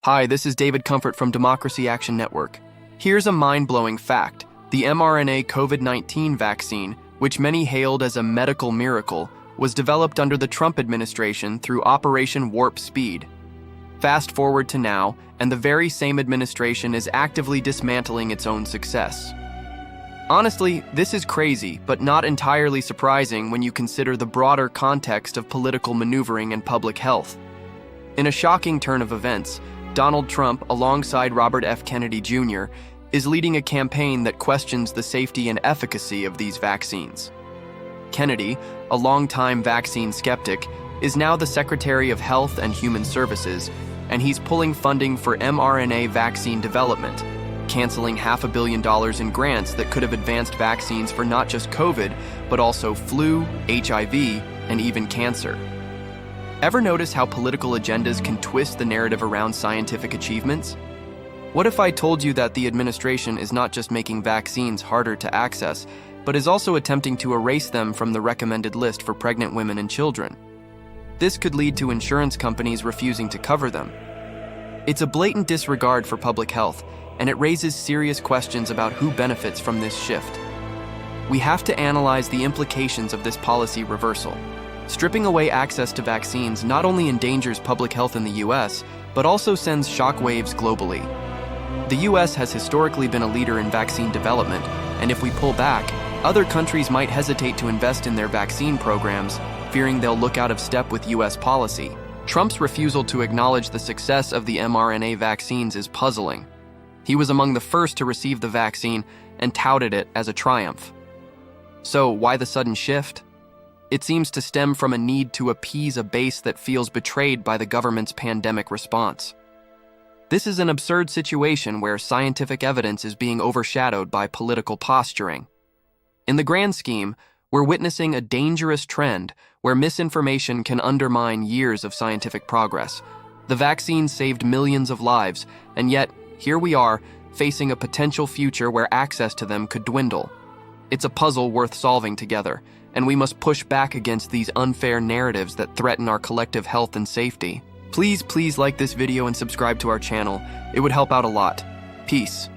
Hi, this is David Comfort from Democracy Action Network. Here's a mind-blowing fact. The mRNA COVID-19 vaccine, which many hailed as a medical miracle, was developed under the Trump administration through Operation Warp Speed. Fast forward to now, and the very same administration is actively dismantling its own success. Honestly, this is crazy, but not entirely surprising when you consider the broader context of political maneuvering and public health. In a shocking turn of events, Donald Trump, alongside Robert F. Kennedy Jr., is leading a campaign that questions the safety and efficacy of these vaccines. Kennedy, a longtime vaccine skeptic, is now the Secretary of Health and Human Services, and he's pulling funding for mRNA vaccine development, canceling $500 million in grants that could have advanced vaccines for not just COVID, but also flu, HIV, and even cancer. Ever notice how political agendas can twist the narrative around scientific achievements? What if I told you that the administration is not just making vaccines harder to access, but is also attempting to erase them from the recommended list for pregnant women and children? This could lead to insurance companies refusing to cover them. It's a blatant disregard for public health, and it raises serious questions about who benefits from this shift. We have to analyze the implications of this policy reversal. Stripping away access to vaccines not only endangers public health in the US, but also sends shockwaves globally. The US has historically been a leader in vaccine development, and if we pull back, other countries might hesitate to invest in their vaccine programs, fearing they'll look out of step with US policy. Trump's refusal to acknowledge the success of the mRNA vaccines is puzzling. He was among the first to receive the vaccine and touted it as a triumph. So, why the sudden shift? It seems to stem from a need to appease a base that feels betrayed by the government's pandemic response. This is an absurd situation where scientific evidence is being overshadowed by political posturing. In the grand scheme, we're witnessing a dangerous trend where misinformation can undermine years of scientific progress. The vaccine saved millions of lives, and yet, here we are, facing a potential future where access to them could dwindle. It's a puzzle worth solving together, and we must push back against these unfair narratives that threaten our collective health and safety. Please like this video and subscribe to our channel. It would help out a lot. Peace.